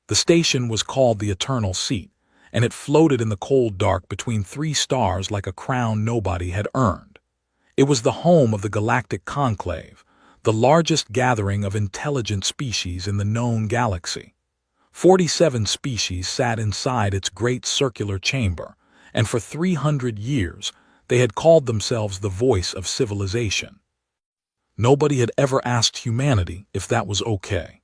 The station was called the Eternal Seat, and it floated in the cold dark between three stars like a crown nobody had earned. It was the home of the Galactic Conclave, the largest gathering of intelligent species in the known galaxy. 47 species sat inside its great circular chamber, and for 300 years they had called themselves the voice of civilization. Nobody had ever asked humanity if that was okay.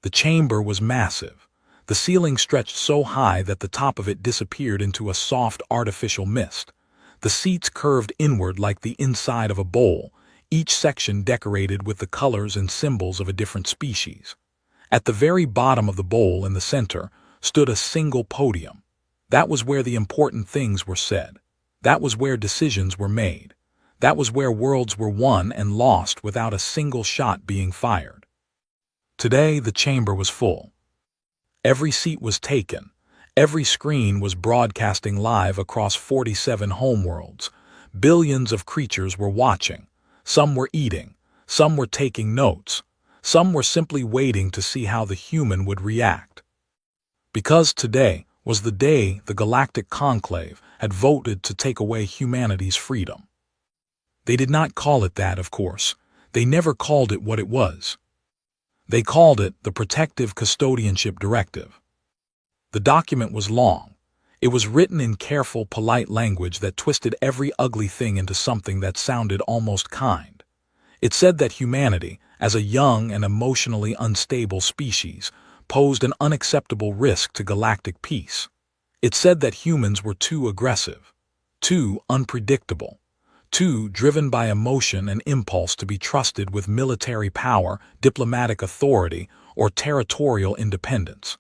The chamber was massive. The ceiling stretched so high that the top of it disappeared into a soft artificial mist. The seats curved inward like the inside of a bowl, each section decorated with the colors and symbols of a different species. At the very bottom of the bowl in the center stood a single podium. That was where the important things were said. That was where decisions were made. That was where worlds were won and lost without a single shot being fired. Today, the chamber was full. Every seat was taken. Every screen was broadcasting live across 47 homeworlds. Billions of creatures were watching. Some were eating. Some were taking notes. Some were simply waiting to see how the human would react. Because today was the day the Galactic Conclave had voted to take away humanity's freedom. They did not call it that, of course. They never called it what it was. They called it the Protective Custodianship Directive. The document was long. It was written in careful, polite language that twisted every ugly thing into something that sounded almost kind. It said that humanity, as a young and emotionally unstable species, posed an unacceptable risk to galactic peace. It said that humans were too aggressive, too unpredictable, too driven by emotion and impulse to be trusted with military power, diplomatic authority, or territorial independence.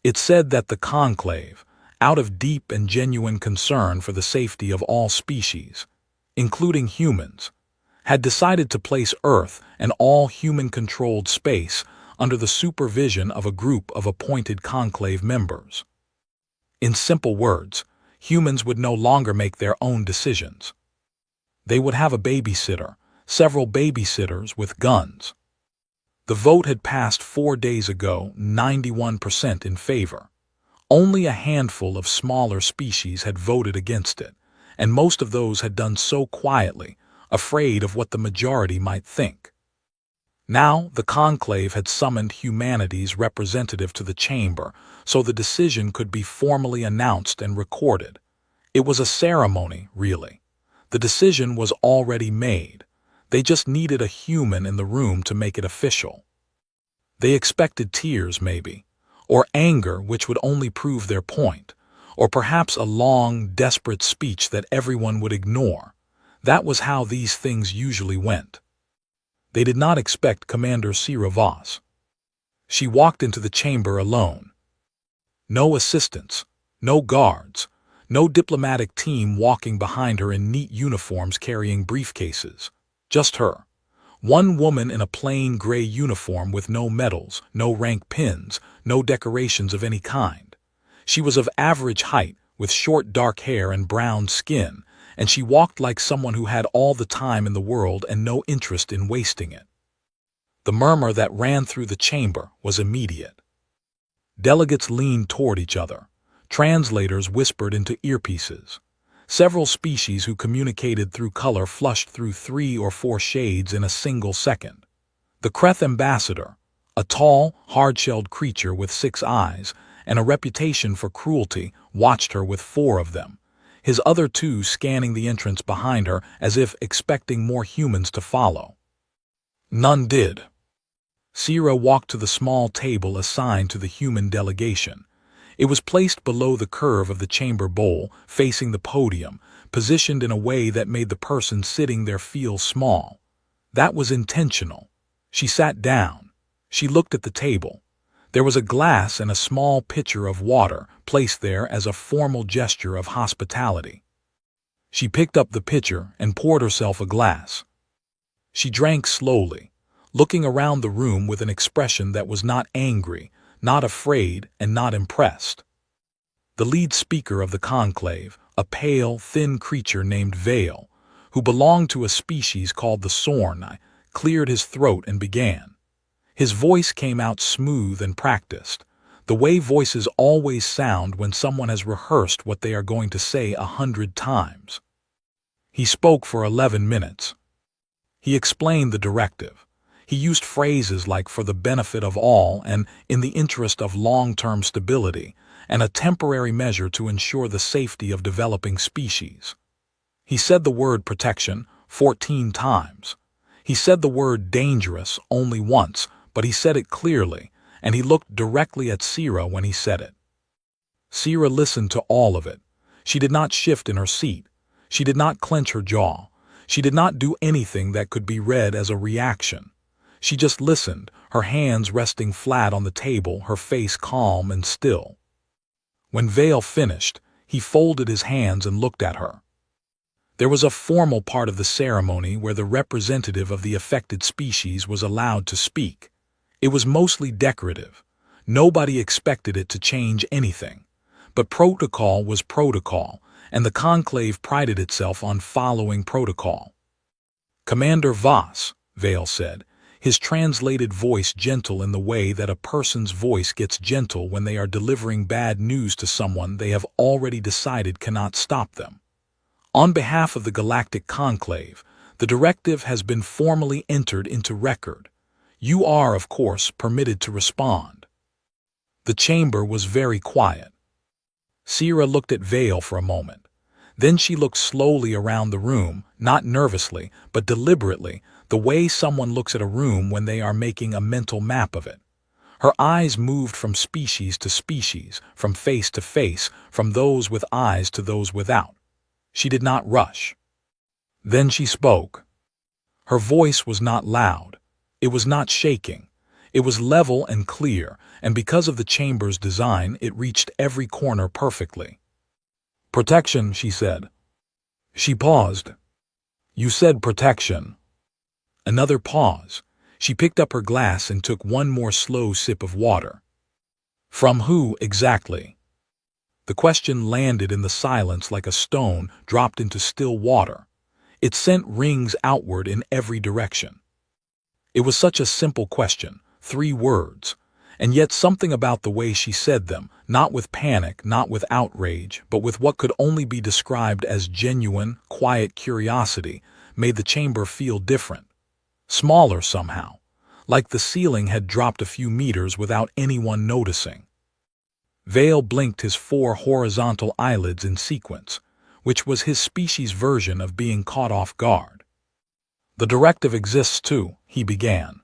It said that the Conclave, out of deep and genuine concern for the safety of all species, including humans, had decided to place Earth and all human-controlled space under the supervision of a group of appointed Conclave members. In simple words, humans would no longer make their own decisions. They would have a babysitter, several babysitters with guns. The vote had passed 4 days ago, 91% in favor. Only a handful of smaller species had voted against it, and most of those had done so quietly, afraid of what the majority might think. Now, the Conclave had summoned humanity's representative to the chamber so the decision could be formally announced and recorded. It was a ceremony, really. The decision was already made. They just needed a human in the room to make it official. They expected tears, maybe, or anger which would only prove their point, or perhaps a long, desperate speech that everyone would ignore. That was how these things usually went. They did not expect Commander Sira Voss. She walked into the chamber alone. No assistants, no guards, no diplomatic team walking behind her in neat uniforms carrying briefcases. Just her. One woman in a plain gray uniform with no medals, no rank pins, no decorations of any kind. She was of average height, with short dark hair and brown skin, and she walked like someone who had all the time in the world and no interest in wasting it. The murmur that ran through the chamber was immediate. Delegates leaned toward each other. Translators whispered into earpieces. Several species who communicated through color flushed through 3 or 4 shades in a single second. The Kreth ambassador, a tall, hard-shelled creature with 6 eyes and a reputation for cruelty, watched her with 4 of them, his other 2 scanning the entrance behind her as if expecting more humans to follow. None did. Sira walked to the small table assigned to the human delegation. It was placed below the curve of the chamber bowl, facing the podium, positioned in a way that made the person sitting there feel small. That was intentional. She sat down. She looked at the table. There was a glass and a small pitcher of water placed there as a formal gesture of hospitality. She picked up the pitcher and poured herself a glass. She drank slowly, looking around the room with an expression that was not angry, not afraid, and not impressed. The lead speaker of the conclave, a pale, thin creature named Vale, who belonged to a species called the Sorn, cleared his throat and began. His voice came out smooth and practiced, The way voices always sound when someone has rehearsed what they are going to say 100 times. He spoke for 11 minutes. He explained the directive. He used phrases like "for the benefit of all" and "in the interest of long-term stability," and a temporary measure to ensure the safety of developing species. He said the word protection 14 times. He said the word dangerous only once, but he said it clearly, and he looked directly at Sira when he said it. Sira listened to all of it. She did not shift in her seat. She did not clench her jaw. She did not do anything that could be read as a reaction. She just listened, her hands resting flat on the table, her face calm and still. When Vale finished, he folded his hands and looked at her. There was a formal part of the ceremony where the representative of the affected species was allowed to speak. It was mostly decorative. Nobody expected it to change anything. But protocol was protocol, and the conclave prided itself on following protocol. "Commander Voss," Vale said, his translated voice gentle in the way that a person's voice gets gentle when they are delivering bad news to someone they have already decided cannot stop them. "On behalf of the Galactic Conclave, the directive has been formally entered into record. You are, of course, permitted to respond." The chamber was very quiet. Sira looked at Vale for a moment. Then she looked slowly around the room, not nervously, but deliberately, the way someone looks at a room when they are making a mental map of it. Her eyes moved from species to species, from face to face, from those with eyes to those without. She did not rush. Then she spoke. Her voice was not loud. It was not shaking. It was level and clear, and because of the chamber's design, it reached every corner perfectly. "Protection," she said. She paused. "You said protection." Another pause. She picked up her glass and took one more slow sip of water. "From who, exactly?" The question landed in the silence like a stone dropped into still water. It sent rings outward in every direction. It was such a simple question, 3 words, and yet something about the way she said them, not with panic, not with outrage, but with what could only be described as genuine, quiet curiosity, made the chamber feel different. Smaller somehow, like the ceiling had dropped a few meters without anyone noticing. Vale blinked his 4 horizontal eyelids in sequence, which was his species' version of being caught off guard. "The directive exists too," he began.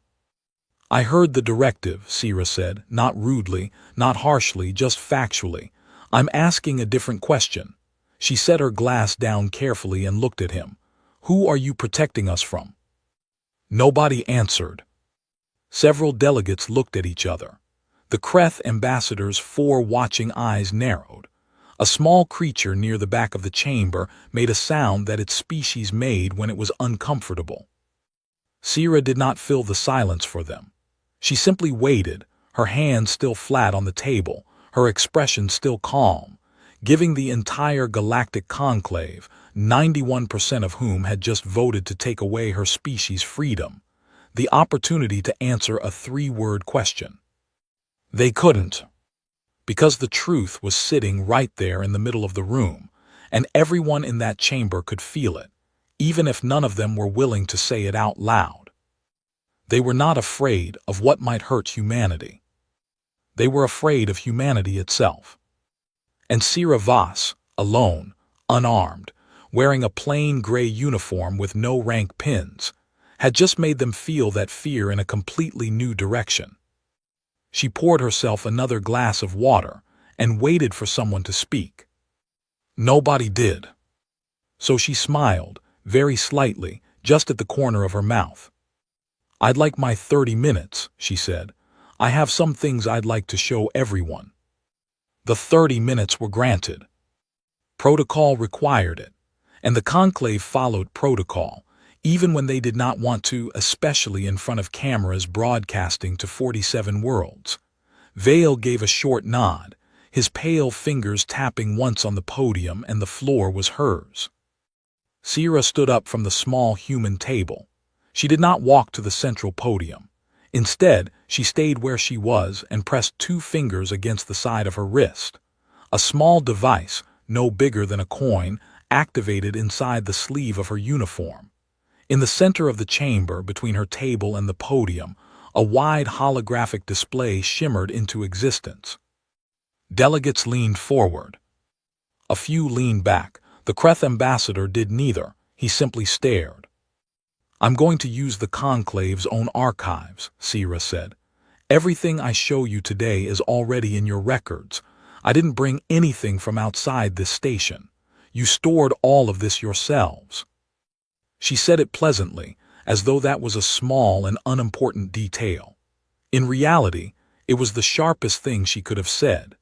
"I heard the directive," Sira said, not rudely, not harshly, just factually. "I'm asking a different question." She set her glass down carefully and looked at him. "Who are you protecting us from?" Nobody answered. Several delegates looked at each other. The Kreth ambassador's 4 watching eyes narrowed. A small creature near the back of the chamber made a sound that its species made when it was uncomfortable. Sira did not fill the silence for them. She simply waited, her hands still flat on the table, her expression still calm, giving the entire galactic conclave, 91% of whom had just voted to take away her species' freedom, the opportunity to answer a 3-word question. They couldn't, because the truth was sitting right there in the middle of the room, and everyone in that chamber could feel it, even if none of them were willing to say it out loud. They were not afraid of what might hurt humanity. They were afraid of humanity itself. And Sira Voss, alone, unarmed, wearing a plain gray uniform with no rank pins, had just made them feel that fear in a completely new direction. She poured herself another glass of water and waited for someone to speak. Nobody did. So she smiled, very slightly, just at the corner of her mouth. "I'd like my 30 minutes, she said. "I have some things I'd like to show everyone." The 30 minutes were granted. Protocol required it, and the conclave followed protocol, even when they did not want to, especially in front of cameras broadcasting to 47 worlds. Vale gave a short nod, his pale fingers tapping once on the podium, and the floor was hers. Sira stood up from the small human table. She did not walk to the central podium. Instead, she stayed where she was and pressed 2 fingers against the side of her wrist. A small device, no bigger than a coin, activated inside the sleeve of her uniform. In the center of the chamber, between her table and the podium, a wide holographic display shimmered into existence. Delegates leaned forward. A few leaned back. The Kreth ambassador did neither. He simply stared. "I'm going to use the conclave's own archives," Sira said. "Everything I show you today is already in your records. I didn't bring anything from outside this station. You stored all of this yourselves." She said it pleasantly, as though that was a small and unimportant detail. In reality, it was the sharpest thing she could have said.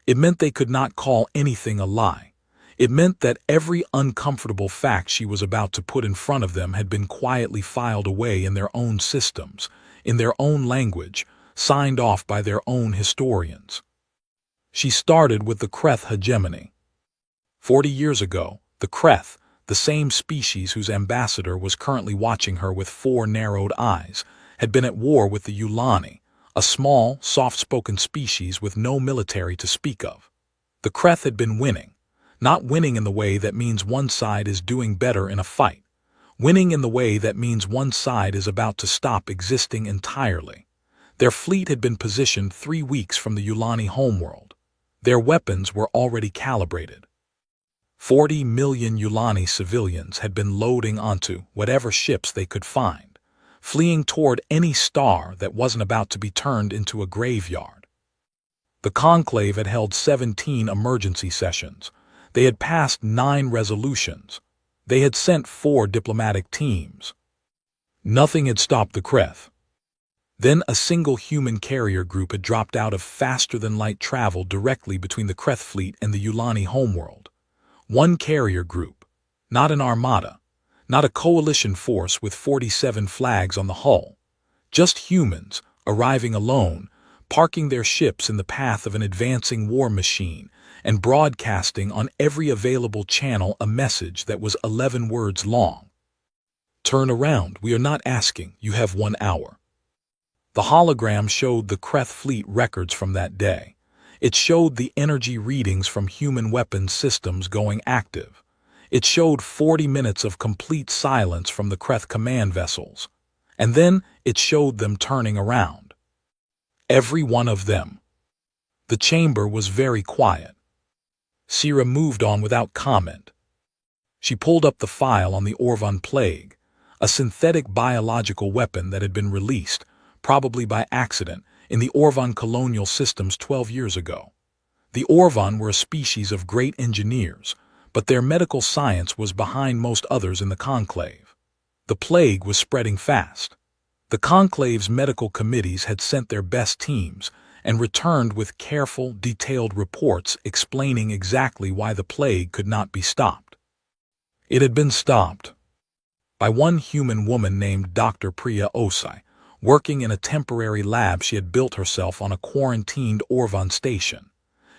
It meant they could not call anything a lie. It meant that every uncomfortable fact she was about to put in front of them had been quietly filed away in their own systems, in their own language, signed off by their own historians. She started with the Kreth hegemony. 40 years ago, the Kreth, the same species whose ambassador was currently watching her with 4 narrowed eyes, had been at war with the Yulani, a small, soft-spoken species with no military to speak of. The Kreth had been winning. Not winning in the way that means one side is doing better in a fight. Winning in the way that means one side is about to stop existing entirely. Their fleet had been positioned 3 weeks from the Yulani homeworld. Their weapons were already calibrated. 40 million Yulani civilians had been loading onto whatever ships they could find, fleeing toward any star that wasn't about to be turned into a graveyard. The conclave had held 17 emergency sessions. They had passed 9 resolutions. They had sent 4 diplomatic teams. Nothing had stopped the Kreth. Then a single human carrier group had dropped out of faster-than-light travel directly between the Kreth fleet and the Yulani homeworld. One carrier group, not an armada, not a coalition force with 47 flags on the hull. Just humans, arriving alone, parking their ships in the path of an advancing war machine, and broadcasting on every available channel a message that was 11 words long. "Turn around, we are not asking, you have 1 hour." The hologram showed the Kreth fleet records from that day. It showed the energy readings from human weapons systems going active. It showed 40 minutes of complete silence from the Kreth command vessels. And then it showed them turning around. Every one of them. The chamber was very quiet. Sira moved on without comment. She pulled up the file on the Orvan plague, a synthetic biological weapon that had been released, probably by accident, in the Orvan colonial systems 12 years ago. The Orvan were a species of great engineers, but their medical science was behind most others in the conclave. The plague was spreading fast. The conclave's medical committees had sent their best teams and returned with careful, detailed reports explaining exactly why the plague could not be stopped. It had been stopped by one human woman named Dr. Priya Osai, working in a temporary lab she had built herself on a quarantined Orvan station.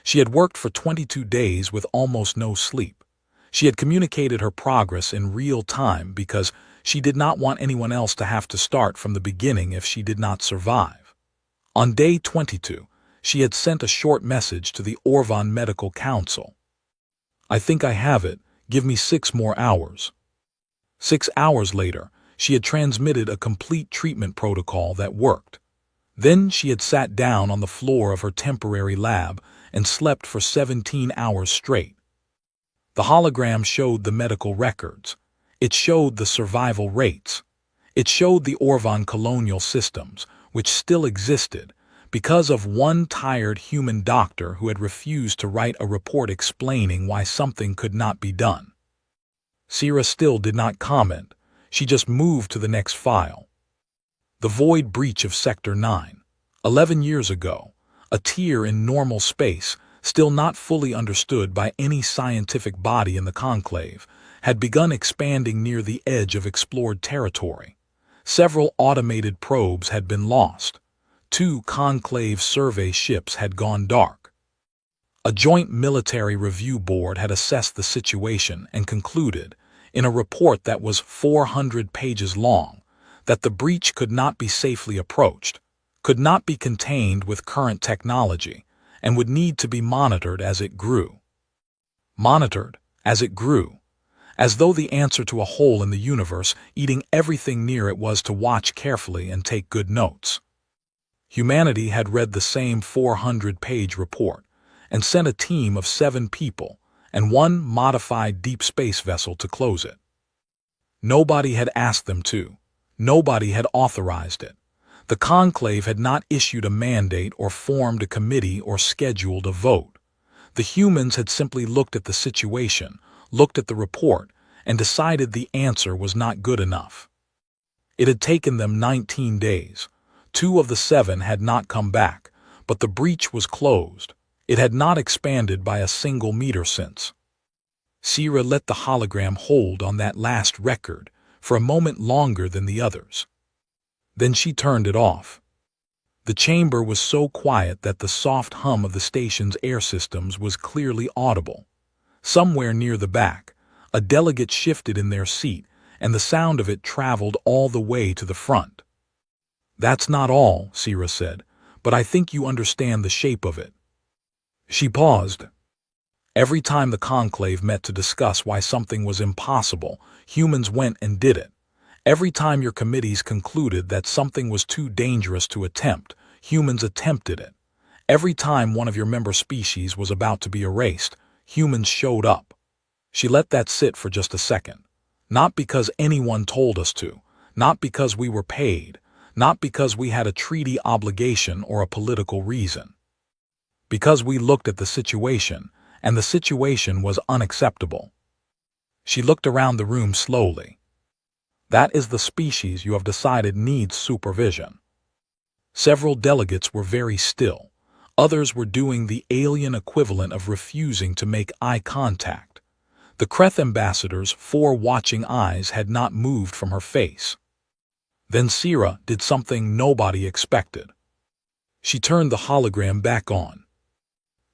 She had worked for 22 days with almost no sleep. She had communicated her progress in real time because she did not want anyone else to have to start from the beginning if she did not survive. On day 22, she had sent a short message to the Orvan Medical Council. "I think I have it. Give me 6 more hours." 6 hours later, she had transmitted a complete treatment protocol that worked. Then she had sat down on the floor of her temporary lab and slept for 17 hours straight. The hologram showed the medical records. It showed the survival rates. It showed the Orvan colonial systems, which still existed, because of one tired human doctor who had refused to write a report explaining why something could not be done. Sira still did not comment. She just moved to the next file. The void breach of Sector 9. 11 years ago, a tier in normal space, still not fully understood by any scientific body in the conclave, had begun expanding near the edge of explored territory. Several automated probes had been lost. 2 conclave survey ships had gone dark. A joint military review board had assessed the situation and concluded, in a report that was 400 pages long, that the breach could not be safely approached, could not be contained with current technology, and would need to be monitored as it grew. Monitored as it grew, as though the answer to a hole in the universe eating everything near it was to watch carefully and take good notes. Humanity had read the same 400-page report and sent a team of 7 people and 1 modified deep space vessel to close it. Nobody had asked them to. Nobody had authorized it. The conclave had not issued a mandate or formed a committee or scheduled a vote. The humans had simply looked at the situation, looked at the report, and decided the answer was not good enough. It had taken them 19 days. 2 of the 7 had not come back, but the breach was closed. It had not expanded by a single meter since. Sierra let the hologram hold on that last record for a moment longer than the others. Then she turned it off. The chamber was so quiet that the soft hum of the station's air systems was clearly audible. Somewhere near the back, a delegate shifted in their seat, and the sound of it traveled all the way to the front. "That's not all," Sierra said, "but I think you understand the shape of it." She paused. Every time the conclave met to discuss why something was impossible, humans went and did it. Every time your committees concluded that something was too dangerous to attempt, humans attempted it. Every time one of your member species was about to be erased, humans showed up. She let that sit for just a second. Not because anyone told us to, not because we were paid, not because we had a treaty obligation or a political reason. Because we looked at the situation, and the situation was unacceptable. She looked around the room slowly. That is the species you have decided needs supervision. Several delegates were very still. Others were doing the alien equivalent of refusing to make eye contact. The Kreth ambassador's 4 watching eyes had not moved from her face. Then Sierra did something nobody expected. She turned the hologram back on.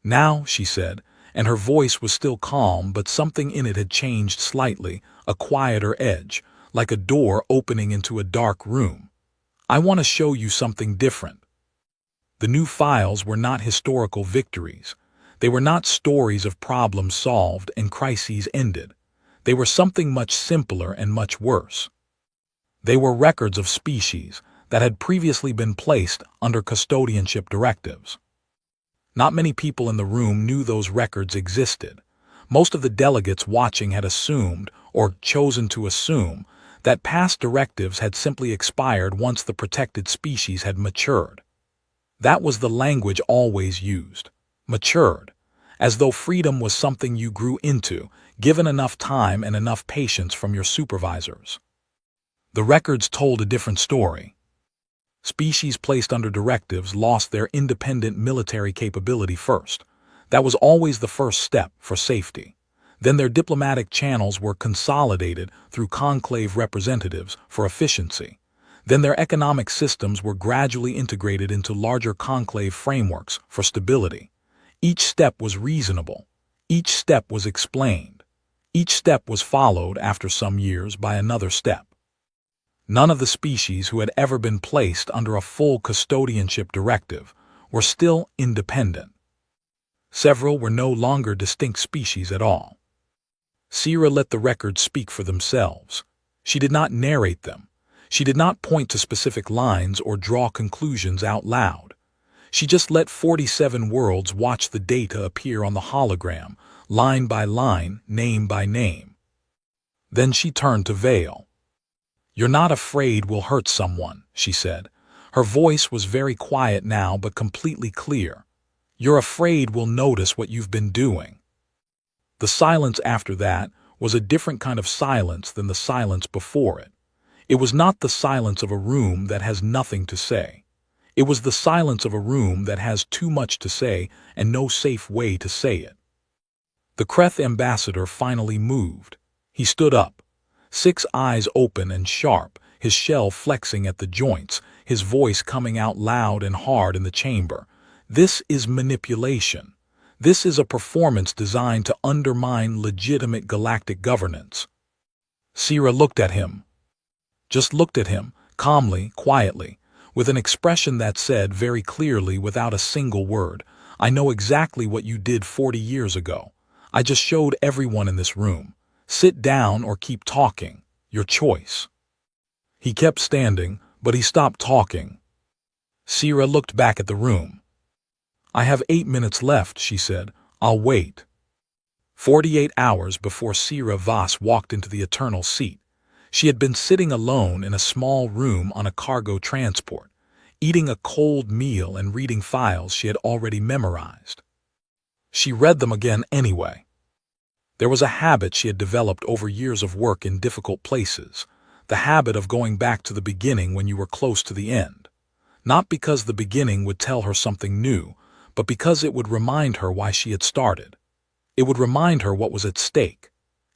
"Now," she said, and her voice was still calm, but something in it had changed slightly, a quieter edge, like a door opening into a dark room. "I want to show you something different." The new files were not historical victories. They were not stories of problems solved and crises ended. They were something much simpler and much worse. They were records of species that had previously been placed under custodianship directives. Not many people in the room knew those records existed. Most of the delegates watching had assumed, or chosen to assume, that past directives had simply expired once the protected species had matured. That was the language always used. Matured. As though freedom was something you grew into, given enough time and enough patience from your supervisors. The records told a different story. Species placed under directives lost their independent military capability first. That was always the first step for safety. Then their diplomatic channels were consolidated through conclave representatives for efficiency. Then their economic systems were gradually integrated into larger conclave frameworks for stability. Each step was reasonable. Each step was explained. Each step was followed after some years by another step. None of the species who had ever been placed under a full custodianship directive were still independent. Several were no longer distinct species at all. Sierra let the records speak for themselves. She did not narrate them. She did not point to specific lines or draw conclusions out loud. She just let 47 worlds watch the data appear on the hologram, line by line, name by name. Then she turned to Vale. "You're not afraid we'll hurt someone," she said. Her voice was very quiet now but completely clear. "You're afraid we'll notice what you've been doing." The silence after that was a different kind of silence than the silence before it. It was not the silence of a room that has nothing to say. It was the silence of a room that has too much to say and no safe way to say it. The Kreth ambassador finally moved. He stood up. 6 eyes open and sharp, his shell flexing at the joints, his voice coming out loud and hard in the chamber. "This is manipulation. This is a performance designed to undermine legitimate galactic governance." Sierra looked at him. Just looked at him, calmly, quietly, with an expression that said very clearly without a single word, "I know exactly what you did 40 years ago. I just showed everyone in this room. Sit down or keep talking. Your choice." He kept standing, but he stopped talking. Sierra looked back at the room. "I have 8 minutes left," she said. "I'll wait." 48 hours before Sierra Voss walked into the eternal seat, she had been sitting alone in a small room on a cargo transport, eating a cold meal and reading files she had already memorized. She read them again anyway. There was a habit she had developed over years of work in difficult places, the habit of going back to the beginning when you were close to the end. Not because the beginning would tell her something new, but because it would remind her why she had started. It would remind her what was at stake.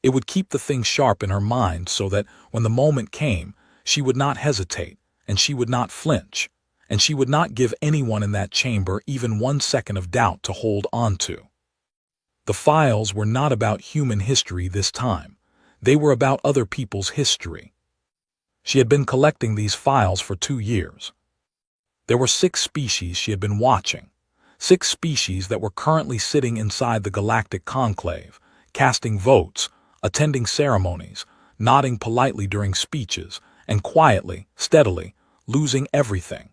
It would keep the thing sharp in her mind so that when the moment came, she would not hesitate, and she would not flinch, and she would not give anyone in that chamber even 1 second of doubt to hold on to. The files were not about human history this time. They were about other people's history. She had been collecting these files for 2 years. There were 6 species she had been watching. 6 species that were currently sitting inside the galactic conclave, casting votes, attending ceremonies, nodding politely during speeches, and quietly, steadily, losing everything.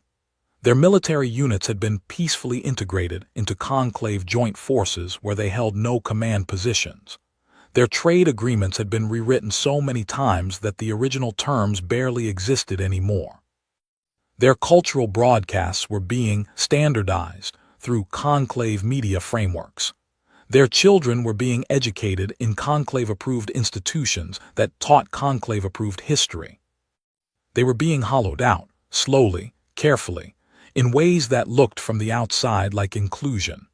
Their military units had been peacefully integrated into conclave joint forces where they held no command positions. Their trade agreements had been rewritten so many times that the original terms barely existed anymore. Their cultural broadcasts were being standardized through conclave media frameworks. Their children were being educated in conclave-approved institutions that taught conclave-approved history. They were being hollowed out, slowly, carefully, in ways that looked from the outside like inclusion.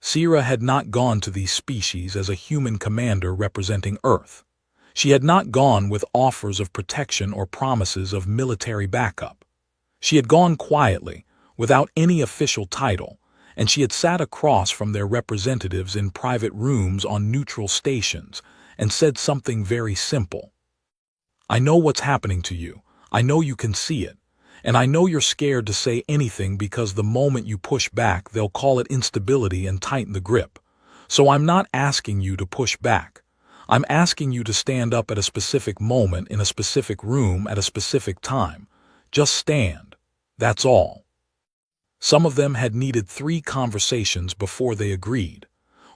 Sierra had not gone to these species as a human commander representing Earth. She had not gone with offers of protection or promises of military backup. She had gone quietly, without any official title, and she had sat across from their representatives in private rooms on neutral stations and said something very simple. "I know what's happening to you. I know you can see it. And I know you're scared to say anything because the moment you push back, they'll call it instability and tighten the grip. So I'm not asking you to push back. I'm asking you to stand up at a specific moment in a specific room at a specific time. Just stand. That's all." Some of them had needed 3 conversations before they agreed.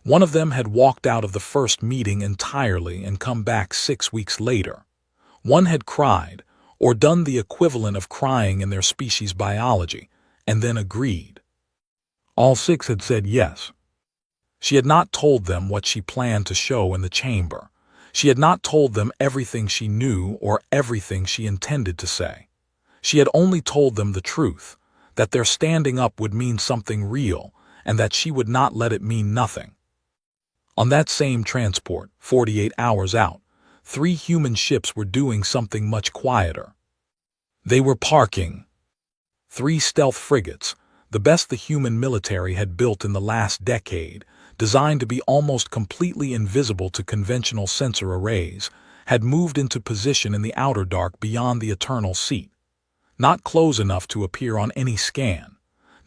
One of them had walked out of the first meeting entirely and come back 6 weeks later. One had cried, or done the equivalent of crying in their species biology, and then agreed. All 6 had said yes. She had not told them what she planned to show in the chamber. She had not told them everything she knew or everything she intended to say. She had only told them the truth, that their standing up would mean something real, and that she would not let it mean nothing. On that same transport, 48 hours out, 3 human ships were doing something much quieter. They were parking. 3 stealth frigates, the best the human military had built in the last decade, designed to be almost completely invisible to conventional sensor arrays, had moved into position in the outer dark beyond the eternal seat. Not close enough to appear on any scan,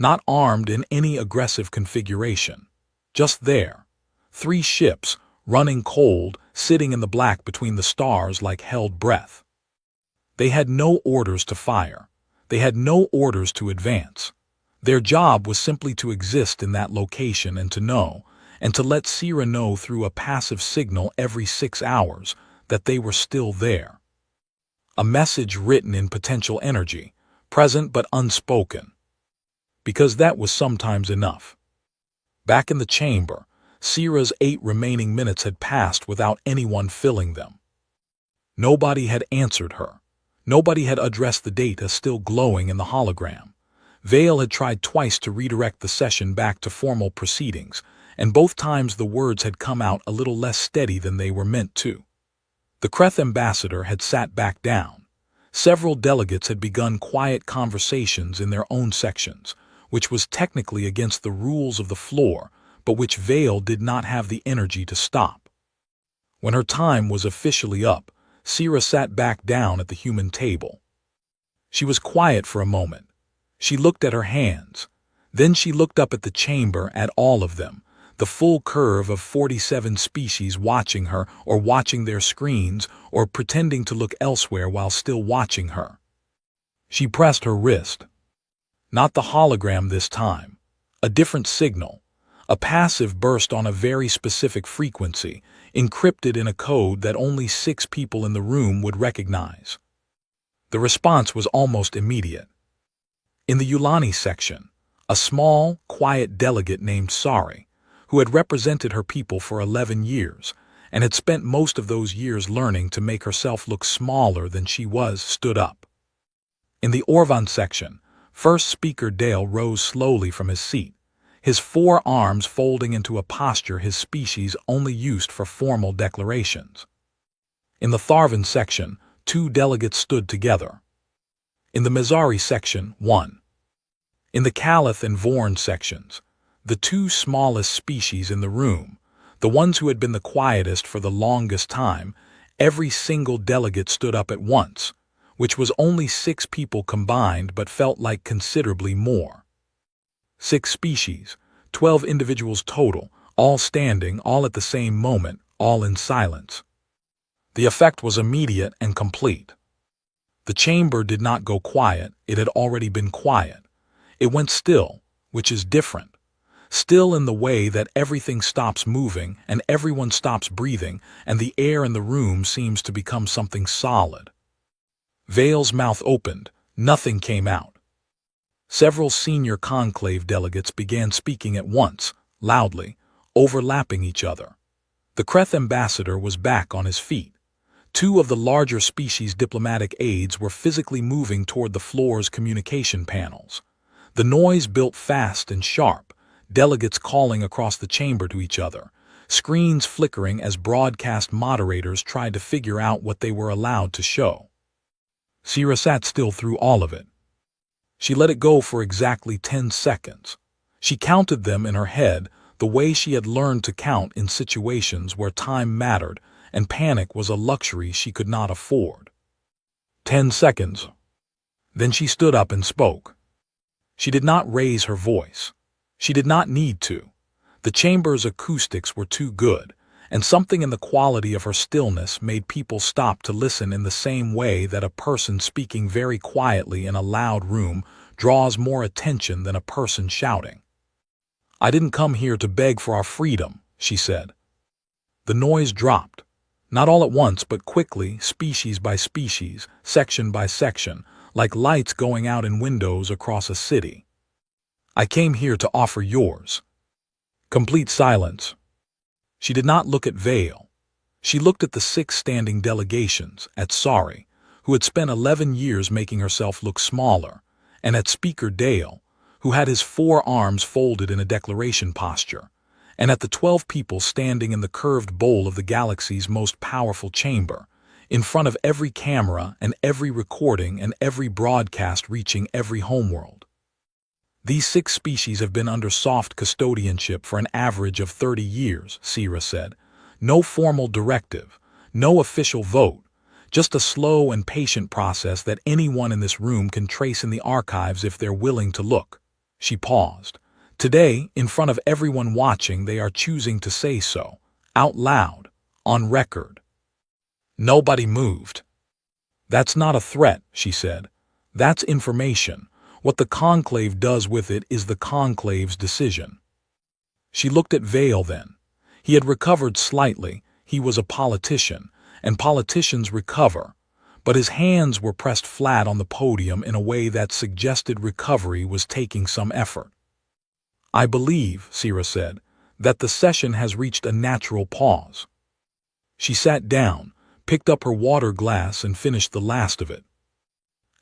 not armed in any aggressive configuration. Just there. 3 ships, running cold, sitting in the black between the stars like held breath. They had no orders to fire. They had no orders to advance. Their job was simply to exist in that location and to know, and to let Sierra know through a passive signal every 6 hours, that they were still there. A message written in potential energy, present but unspoken. Because that was sometimes enough. Back in the chamber, Sierra's 8 remaining minutes had passed without anyone filling them. Nobody had answered her. Nobody had addressed the data still glowing in the hologram. Vale had tried twice to redirect the session back to formal proceedings, and both times the words had come out a little less steady than they were meant to. The Kreth ambassador had sat back down. Several delegates had begun quiet conversations in their own sections, which was technically against the rules of the floor, but which Vale did not have the energy to stop. When her time was officially up, Sierra sat back down at the human table. She was quiet for a moment. She looked at her hands. Then she looked up at the chamber, at all of them, the full curve of 47 species watching her or watching their screens or pretending to look elsewhere while still watching her. She pressed her wrist. Not the hologram this time. A different signal. A passive burst on a very specific frequency, encrypted in a code that only 6 people in the room would recognize. The response was almost immediate. In the Yulani section, a small, quiet delegate named Sari, who had represented her people for 11 years and had spent most of those years learning to make herself look smaller than she was, stood up. In the Orvan section, first speaker Dale rose slowly from his seat, his 4 arms folding into a posture his species only used for formal declarations. In the Tharvan section, 2 delegates stood together. In the Mizari section, 1. In the Caliph and Vorn sections, the 2 smallest species in the room, the ones who had been the quietest for the longest time, every single delegate stood up at once, which was only 6 people combined but felt like considerably more. 6 species, 12 individuals total, all standing, all at the same moment, all in silence. The effect was immediate and complete. The chamber did not go quiet, it had already been quiet. It went still, which is different. Still in the way that everything stops moving and everyone stops breathing and the air in the room seems to become something solid. Vale's mouth opened, nothing came out. Several senior conclave delegates began speaking at once, loudly, overlapping each other. The Kreth ambassador was back on his feet. 2 of the larger species' diplomatic aides were physically moving toward the floor's communication panels. The noise built fast and sharp, delegates calling across the chamber to each other, screens flickering as broadcast moderators tried to figure out what they were allowed to show. Sira sat still through all of it. She let it go for exactly 10 seconds. She counted them in her head the way she had learned to count in situations where time mattered and panic was a luxury she could not afford. 10 seconds. Then she stood up and spoke. She did not raise her voice. She did not need to. The chamber's acoustics were too good, and something in the quality of her stillness made people stop to listen in the same way that a person speaking very quietly in a loud room draws more attention than a person shouting. "I didn't come here to beg for our freedom," she said. The noise dropped. Not all at once, but quickly, species by species, section by section, like lights going out in windows across a city. "I came here to offer yours." Complete silence. She did not look at Vale. She looked at the 6 standing delegations, at Sari, who had spent 11 years making herself look smaller, and at Speaker Dale, who had his 4 arms folded in a declaration posture, and at the 12 people standing in the curved bowl of the galaxy's most powerful chamber, in front of every camera and every recording and every broadcast reaching every homeworld. "These 6 species have been under soft custodianship for an average of 30 years, Sira said. No formal directive, no official vote, just a slow and patient process that anyone in this room can trace in the archives if they're willing to look." She paused. Today, in front of everyone watching, they are choosing to say so, out loud, on record. Nobody moved. "That's not a threat," she said. "That's information. What the conclave does with it is the conclave's decision." She looked at Vale then. He had recovered slightly. He was a politician, and politicians recover, but his hands were pressed flat on the podium in a way that suggested recovery was taking some effort. "I believe," Sira said, "that the session has reached a natural pause." She sat down, picked up her water glass and finished the last of it.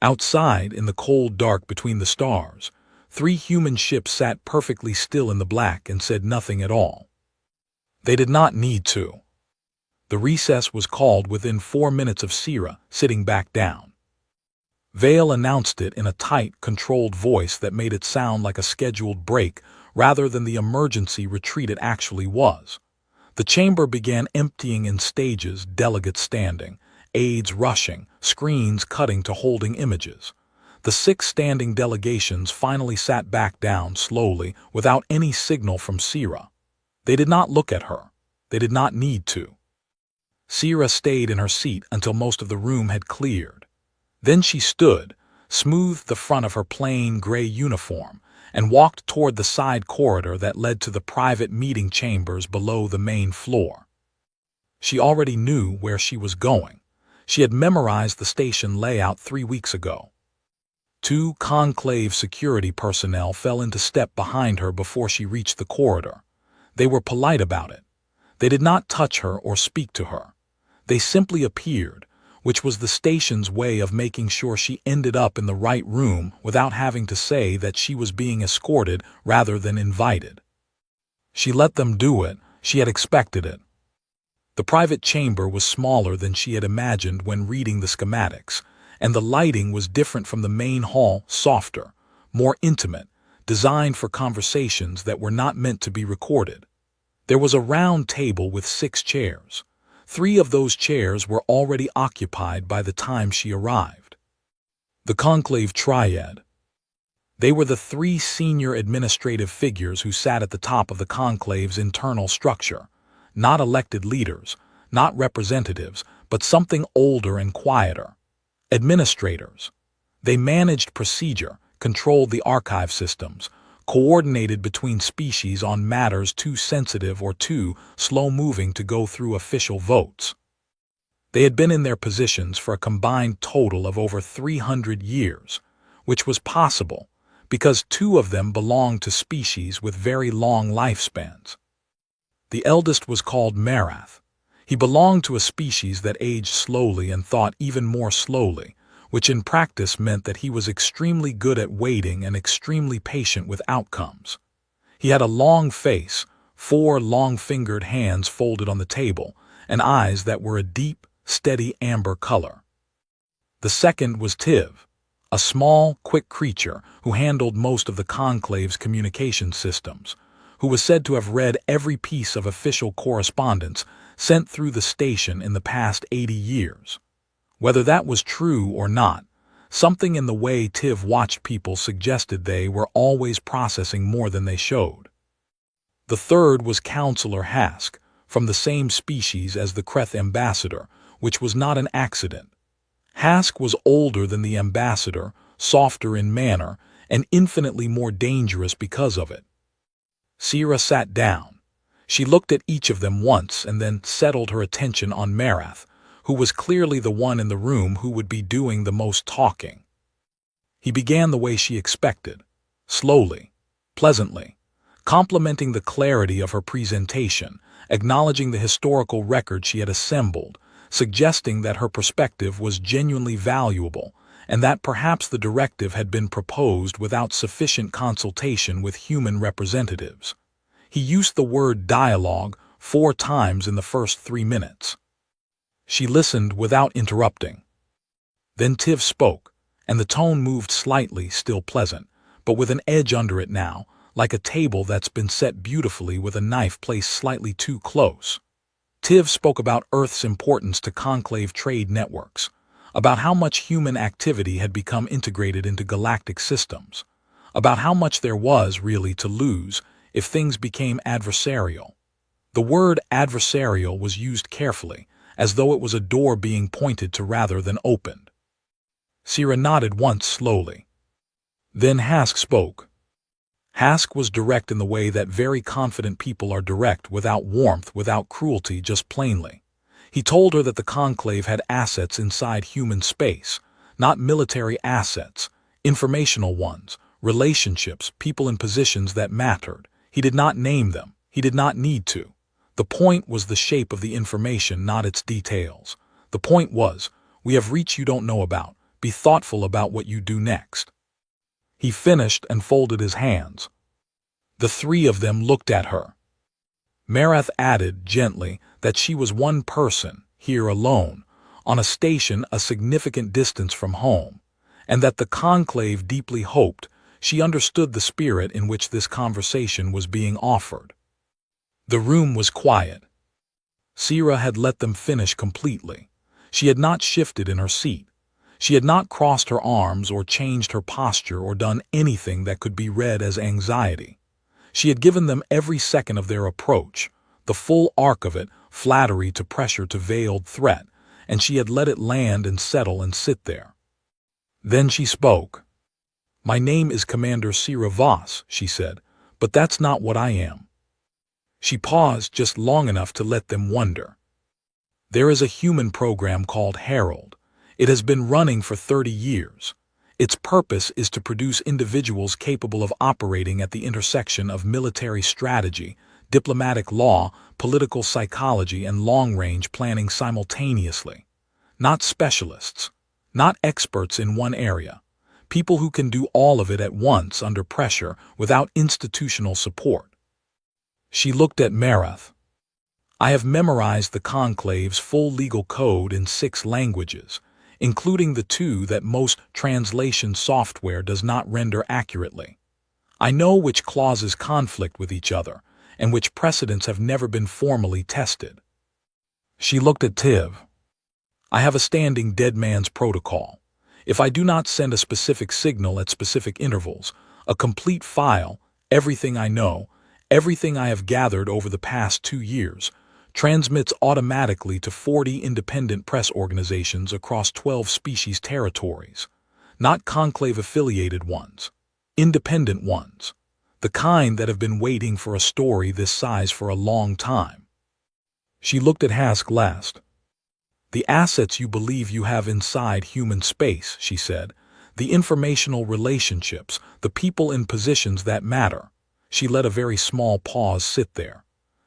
Outside, in the cold dark between the stars, 3 human ships sat perfectly still in the black and said nothing at all. They did not need to. The recess was called within 4 minutes of Sira sitting back down. Vale announced it in a tight, controlled voice that made it sound like a scheduled break rather than the emergency retreat it actually was. The chamber began emptying in stages, delegates standing, aides rushing, screens cutting to holding images. The 6 standing delegations finally sat back down slowly without any signal from Sira. They did not look at her. They did not need to. Sira stayed in her seat until most of the room had cleared. Then she stood, smoothed the front of her plain gray uniform, and walked toward the side corridor that led to the private meeting chambers below the main floor. She already knew where she was going. She had memorized the station layout 3 weeks ago. 2 conclave security personnel fell into step behind her before she reached the corridor. They were polite about it. They did not touch her or speak to her. They simply appeared, which was the station's way of making sure she ended up in the right room without having to say that she was being escorted rather than invited. She let them do it. She had expected it. The private chamber was smaller than she had imagined when reading the schematics, and the lighting was different from the main hall, softer, more intimate, designed for conversations that were not meant to be recorded. There was a round table with 6 chairs. 3 of those chairs were already occupied by the time she arrived. The conclave triad. They were the 3 senior administrative figures who sat at the top of the conclave's internal structure, not elected leaders, not representatives, but something older and quieter. Administrators. They managed procedure, controlled the archive systems, coordinated between species on matters too sensitive or too slow-moving to go through official votes. They had been in their positions for a combined total of over 300 years, which was possible because 2 of them belonged to species with very long lifespans. The eldest was called Marath. He belonged to a species that aged slowly and thought even more slowly, which in practice meant that he was extremely good at waiting and extremely patient with outcomes. He had a long face, 4 long-fingered hands folded on the table, and eyes that were a deep, steady amber color. The second was Tiv, a small, quick creature who handled most of the conclave's communication systems, who was said to have read every piece of official correspondence sent through the station in the past 80 years. Whether that was true or not, something in the way Tiv watched people suggested they were always processing more than they showed. The third was Counselor Hask, from the same species as the Kreth ambassador, which was not an accident. Hask was older than the ambassador, softer in manner, and infinitely more dangerous because of it. Sira sat down. She looked at each of them once and then settled her attention on Marath, who was clearly the one in the room who would be doing the most talking. He began the way she expected, slowly, pleasantly, complimenting the clarity of her presentation, acknowledging the historical record she had assembled, suggesting that her perspective was genuinely valuable, and that perhaps the directive had been proposed without sufficient consultation with human representatives. He used the word dialogue 4 times in the first 3 minutes. She listened without interrupting. Then Tiv spoke, and the tone moved slightly, still pleasant, but with an edge under it now, like a table that's been set beautifully with a knife placed slightly too close. Tiv spoke about Earth's importance to conclave trade networks, about how much human activity had become integrated into galactic systems, about how much there was really to lose if things became adversarial. The word adversarial was used carefully, as though it was a door being pointed to rather than opened. Sira nodded once slowly. Then Hask spoke. Hask was direct in the way that very confident people are direct, without warmth, without cruelty, just plainly. He told her that the conclave had assets inside human space, not military assets, informational ones, relationships, people in positions that mattered. He did not name them. He did not need to. The point was the shape of the information, not its details. The point was, we have reach you don't know about. Be thoughtful about what you do next. He finished and folded his hands. The 3 of them looked at her. Marath added gently that she was one person, here alone, on a station a significant distance from home, and that the conclave deeply hoped she understood the spirit in which this conversation was being offered. The room was quiet. Sira had let them finish completely. She had not shifted in her seat. She had not crossed her arms or changed her posture or done anything that could be read as anxiety. She had given them every second of their approach, the full arc of it, flattery to pressure to veiled threat, and she had let it land and settle and sit there. Then she spoke. "My name is Commander Sira Voss," she said, "but that's not what I am." She paused just long enough to let them wonder. "There is a human program called Herald. It has been running for 30 years. Its purpose is to produce individuals capable of operating at the intersection of military strategy, diplomatic law, political psychology, and long-range planning simultaneously. Not specialists, not experts in one area. People who can do all of it at once under pressure without institutional support." She looked at Marath. "I have memorized the Conclave's full legal code in 6 languages, including the 2 that most translation software does not render accurately. I know which clauses conflict with each other, and which precedents have never been formally tested." She looked at Tiv. "I have a standing dead man's protocol. If I do not send a specific signal at specific intervals, a complete file, everything I know, everything I have gathered over the past 2 years, transmits automatically to 40 independent press organizations across 12 species territories. Not Conclave-affiliated ones. Independent ones. The kind that have been waiting for a story this size for a long time." She looked at Hask last. "The assets you believe you have inside human space," she said. "The informational relationships, the people in positions that matter." She let a very small pause sit there.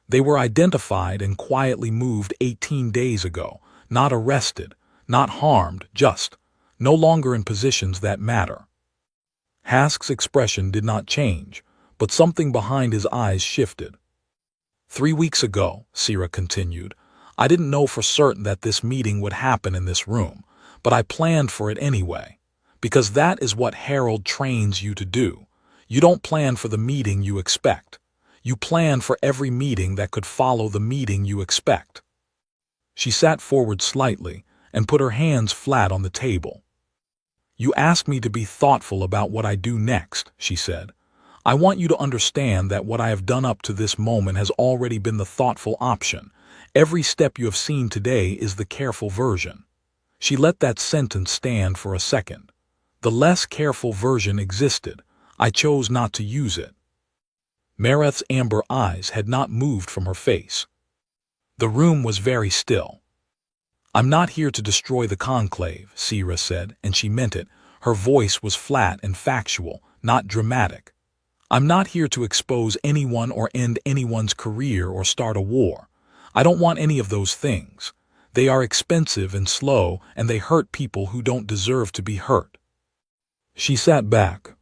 "They were identified and quietly moved 18 days ago, not arrested, not harmed, just no longer in positions that matter." Hask's expression did not change, but something behind his eyes shifted. "3 weeks ago," Sira continued, "I didn't know for certain that this meeting would happen in this room, but I planned for it anyway, because that is what Herald trains you to do. You don't plan for the meeting you expect. You plan for every meeting that could follow the meeting you expect." She sat forward slightly and put her hands flat on the table. "You asked me to be thoughtful about what I do next," she said. "I want you to understand that what I have done up to this moment has already been the thoughtful option. Every step you have seen today is the careful version." She let that sentence stand for a second. "The less careful version existed. I chose not to use it." Marath's amber eyes had not moved from her face. The room was very still. "I'm not here to destroy the Conclave," Sira said, and she meant it. Her voice was flat and factual, not dramatic. "I'm not here to expose anyone or end anyone's career or start a war. I don't want any of those things. They are expensive and slow, and they hurt people who don't deserve to be hurt." She sat back.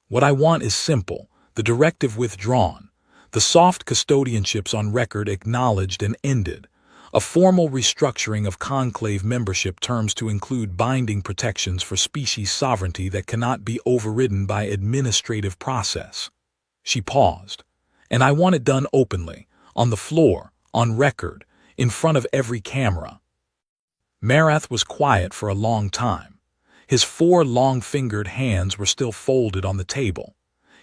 "What I want is simple. The directive withdrawn, the soft custodianships on record acknowledged and ended, a formal restructuring of Conclave membership terms to include binding protections for species sovereignty that cannot be overridden by administrative process." She paused. "And I want it done openly, on the floor, on record, in front of every camera." Marath was quiet for a long time. His 4 long-fingered hands were still folded on the table.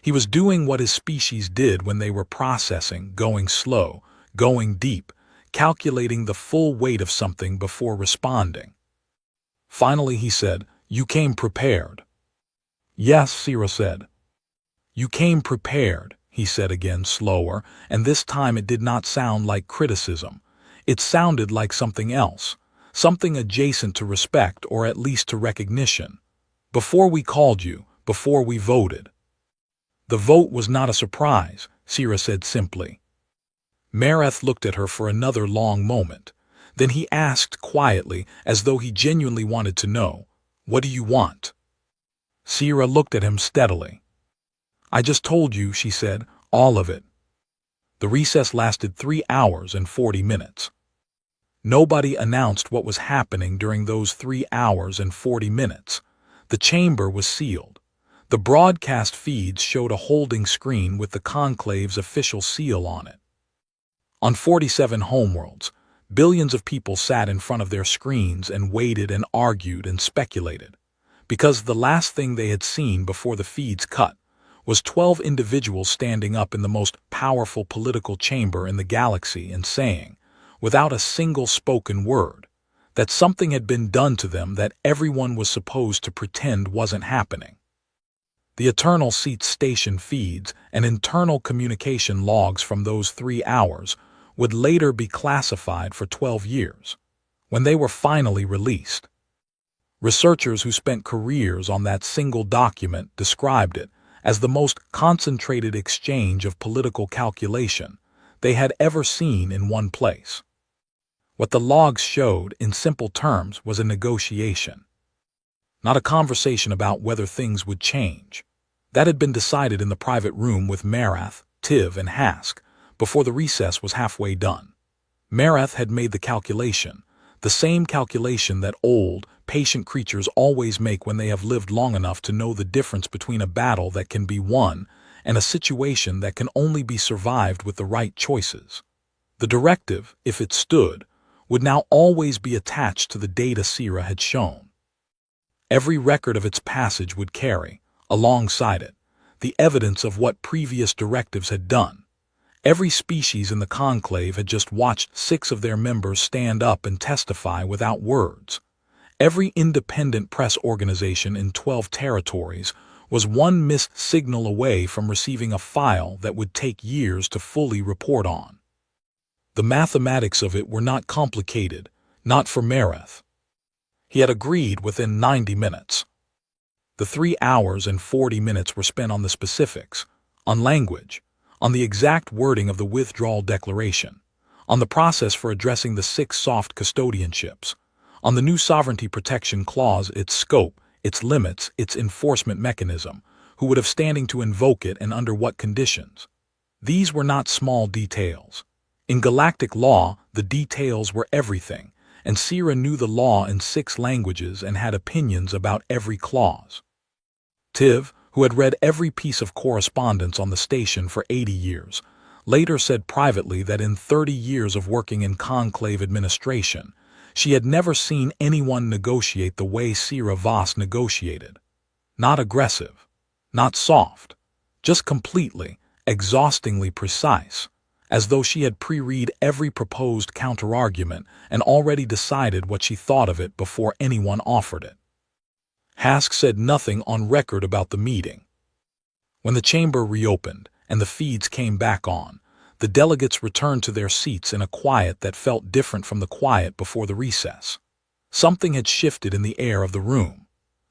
He was doing what his species did when they were processing, going slow, going deep, calculating the full weight of something before responding. Finally he said, "You came prepared." "Yes," Sira said. "You came prepared," he said again, slower, and this time it did not sound like criticism. It sounded like something else, something adjacent to respect or at least to recognition. "Before we called you, before we voted." "The vote was not a surprise," Sira said simply. Marath looked at her for another long moment. Then he asked quietly, as though he genuinely wanted to know, "What do you want?" Sira looked at him steadily. "I just told you," she said, "all of it." The recess lasted 3 hours and 40 minutes. Nobody announced what was happening during those 3 hours and 40 minutes. The chamber was sealed. The broadcast feeds showed a holding screen with the Conclave's official seal on it. On 47 homeworlds, Billions of people sat in front of their screens and waited and argued and speculated, because the last thing they had seen before the feeds cut was 12 individuals standing up in the most powerful political chamber in the galaxy and saying, without a single spoken word, that something had been done to them that everyone was supposed to pretend wasn't happening. The Eternal Seat station feeds and internal communication logs from those 3 hours would later be classified for 12 years, when they were finally released. Researchers who spent careers on that single document described it as the most concentrated exchange of political calculation they had ever seen in one place. What the logs showed, in simple terms, was a negotiation. Not a conversation about whether things would change. That had been decided in the private room with Marath, Tiv, and Hask before the recess was halfway done. Marath had made the calculation, the same calculation that old, patient creatures always make when they have lived long enough to know the difference between a battle that can be won and a situation that can only be survived with the right choices. The directive, if it stood, would now always be attached to the data Sira had shown. Every record of its passage would carry, alongside it, the evidence of what previous directives had done. Every species in the conclave had just watched 6 of their members stand up and testify without words. Every independent press organization in 12 territories was one missed signal away from receiving a file that would take years to fully report on. The mathematics of it were not complicated, not for Marath. He had agreed within 90 minutes. The 3 hours and 40 minutes were spent on the specifics, on language, on the exact wording of the withdrawal declaration, on the process for addressing the 6 soft custodianships, on the new sovereignty protection clause, its scope, its limits, its enforcement mechanism, who would have standing to invoke it and under what conditions. These were not small details. In galactic law, the details were everything, and Sira knew the law in 6 languages and had opinions about every clause. Tiv, who had read every piece of correspondence on the station for 80 years, later said privately that in 30 years of working in conclave administration, she had never seen anyone negotiate the way Sira Voss negotiated. Not aggressive, not soft, just completely, exhaustingly precise, as though she had pre-read every proposed counterargument and already decided what she thought of it before anyone offered it. Hask said nothing on record about the meeting. When the chamber reopened and the feeds came back on, the delegates returned to their seats in a quiet that felt different from the quiet before the recess. Something had shifted in the air of the room.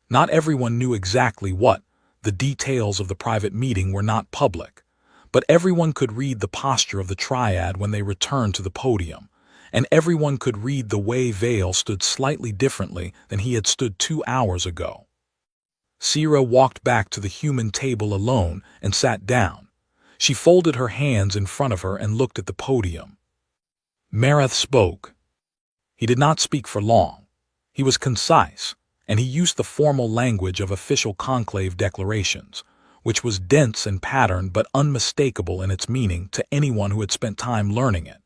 Not everyone knew exactly what. The details of the private meeting were not public, but everyone could read the posture of the triad when they returned to the podium, and everyone could read the way Vale stood slightly differently than he had stood 2 hours ago. Sira walked back to the human table alone and sat down. She folded her hands in front of her and looked at the podium. Marath spoke. He did not speak for long. He was concise, and he used the formal language of official conclave declarations, which was dense and patterned but unmistakable in its meaning to anyone who had spent time learning it.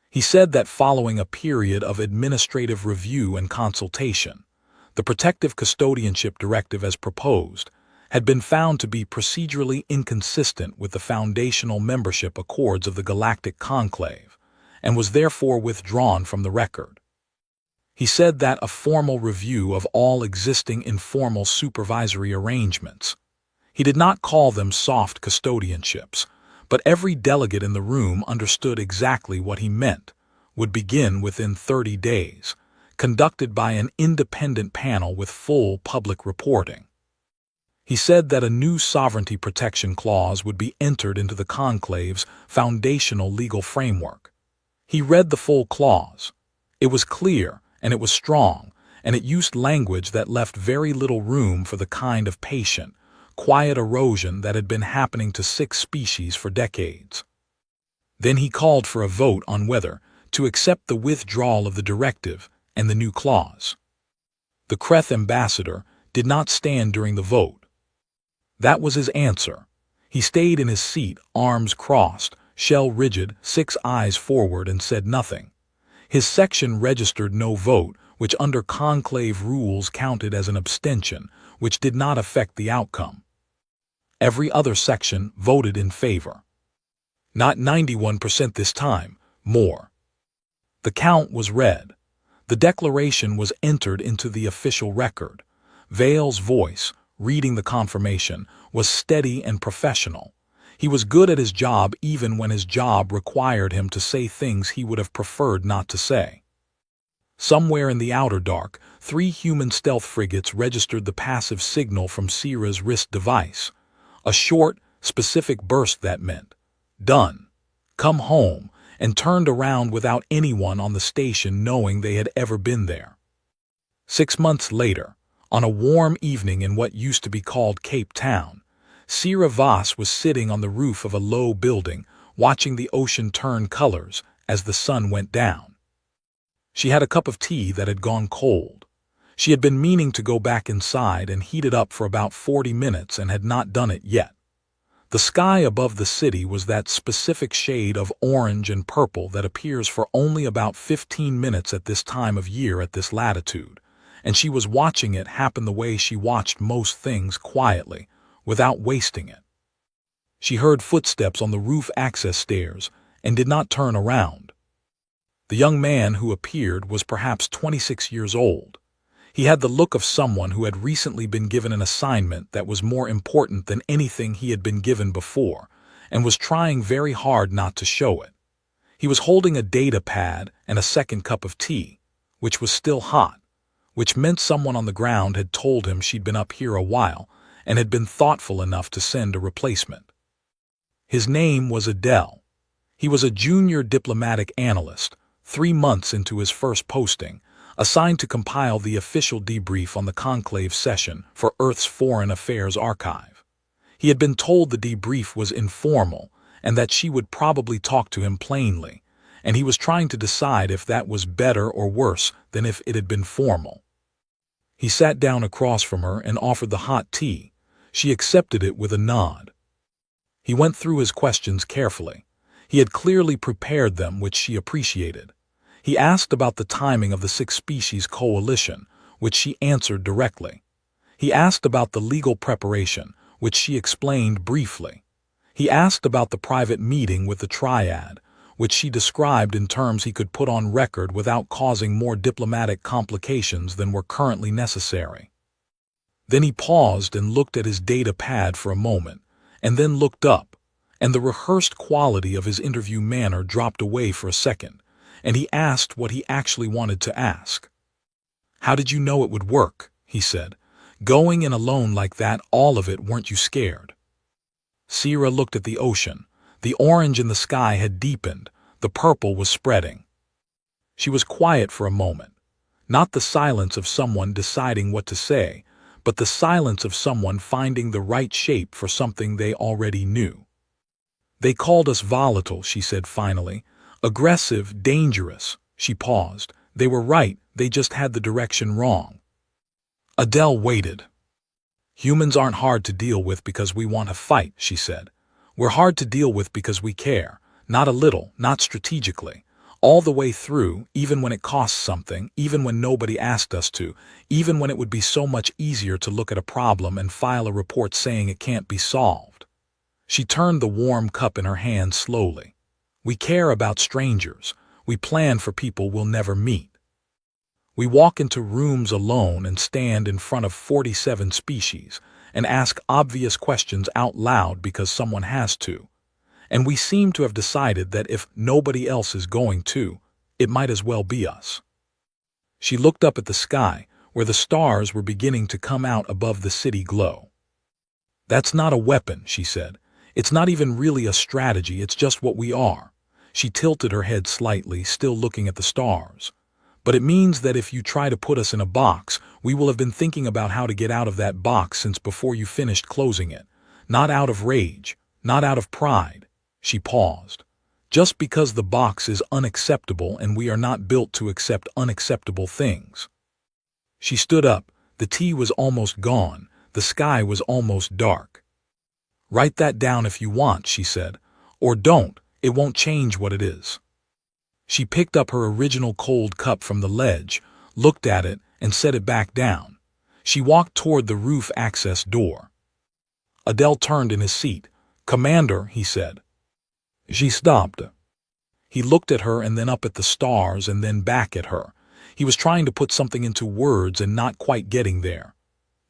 He said that following a period of administrative review and consultation, the Protective Custodianship Directive as proposed had been found to be procedurally inconsistent with the foundational membership accords of the Galactic Conclave, and was therefore withdrawn from the record. He said that a formal review of all existing informal supervisory arrangements, he did not call them soft custodianships, but every delegate in the room understood exactly what he meant, would begin within 30 days, conducted by an independent panel with full public reporting. He said that a new sovereignty protection clause would be entered into the conclave's foundational legal framework. He read the full clause. It was clear, and it was strong, and it used language that left very little room for the kind of patient, quiet erosion that had been happening to 6 species for decades. Then he called for a vote on whether to accept the withdrawal of the directive and the new clause. The Kreth ambassador did not stand during the vote. That was his answer. He stayed in his seat, arms crossed, shell rigid, 6 eyes forward, and said nothing. His section registered no vote, which under conclave rules counted as an abstention, which did not affect the outcome. Every other section voted in favor. Not 91% this time, more. The count was read. The declaration was entered into the official record. Vale's voice, reading the confirmation, was steady and professional. He was good at his job even when his job required him to say things he would have preferred not to say. Somewhere in the outer dark, 3 human stealth frigates registered the passive signal from Sierra's wrist device. A short, specific burst that meant, "Done. Come home," and turned around without anyone on the station knowing they had ever been there. 6 months later, on a warm evening in what used to be called Cape Town, Sierra Voss was sitting on the roof of a low building, watching the ocean turn colors as the sun went down. She had a cup of tea that had gone cold. She had been meaning to go back inside and heat it up for about 40 minutes and had not done it yet. The sky above the city was that specific shade of orange and purple that appears for only about 15 minutes at this time of year at this latitude, and she was watching it happen the way she watched most things, quietly, without wasting it. She heard footsteps on the roof access stairs and did not turn around. The young man who appeared was perhaps 26 years old. He had the look of someone who had recently been given an assignment that was more important than anything he had been given before, and was trying very hard not to show it. He was holding a data pad and a second cup of tea, which was still hot, which meant someone on the ground had told him she'd been up here a while and had been thoughtful enough to send a replacement. His name was Adele. He was a junior diplomatic analyst, 3 months into his first posting, assigned to compile the official debrief on the conclave session for Earth's Foreign Affairs Archive. He had been told the debrief was informal and that she would probably talk to him plainly, and he was trying to decide if that was better or worse than if it had been formal. He sat down across from her and offered the hot tea. She accepted it with a nod. He went through his questions carefully. He had clearly prepared them, which she appreciated. He asked about the timing of the 6-species coalition, which she answered directly. He asked about the legal preparation, which she explained briefly. He asked about the private meeting with the triad, which she described in terms he could put on record without causing more diplomatic complications than were currently necessary. Then he paused and looked at his data pad for a moment, and then looked up, and the rehearsed quality of his interview manner dropped away for a second, and he asked what he actually wanted to ask. "How did you know it would work?" he said. "Going in alone like that, all of it, weren't you scared?" Sierra looked at the ocean. The orange in the sky had deepened. The purple was spreading. She was quiet for a moment. Not the silence of someone deciding what to say, but the silence of someone finding the right shape for something they already knew. "They called us volatile," she said finally. "Aggressive, dangerous." She paused. "They were right, they just had the direction wrong." Adele waited. "Humans aren't hard to deal with because we want to fight," she said. "We're hard to deal with because we care. Not a little, not strategically. All the way through, even when it costs something, even when nobody asked us to, even when it would be so much easier to look at a problem and file a report saying it can't be solved." She turned the warm cup in her hand slowly. "We care about strangers. We plan for people we'll never meet. We walk into rooms alone and stand in front of 47 species and ask obvious questions out loud because someone has to. And we seem to have decided that if nobody else is going to, it might as well be us." She looked up at the sky, where the stars were beginning to come out above the city glow. "That's not a weapon," she said. "It's not even really a strategy, it's just what we are." She tilted her head slightly, still looking at the stars. "But it means that if you try to put us in a box, we will have been thinking about how to get out of that box since before you finished closing it. Not out of rage, not out of pride." She paused. "Just because the box is unacceptable and we are not built to accept unacceptable things." She stood up. The tea was almost gone. The sky was almost dark. "Write that down if you want," she said. "Or don't. It won't change what it is." She picked up her original cold cup from the ledge, looked at it, and set it back down. She walked toward the roof access door. Adele turned in his seat. "Commander," he said. She stopped. He looked at her and then up at the stars and then back at her. He was trying to put something into words and not quite getting there.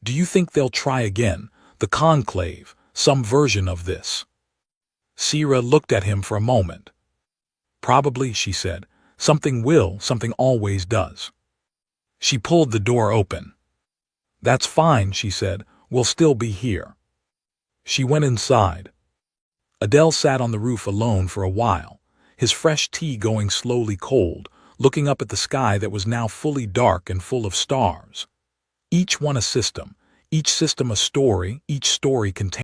"Do you think they'll try again? The conclave, some version of this?" Sierra looked at him for a moment. "Probably," she said. "Something will, something always does." She pulled the door open. "That's fine," she said. "We'll still be here." She went inside. Adele sat on the roof alone for a while, his fresh tea going slowly cold, looking up at the sky that was now fully dark and full of stars. Each one a system, each system a story, each story contained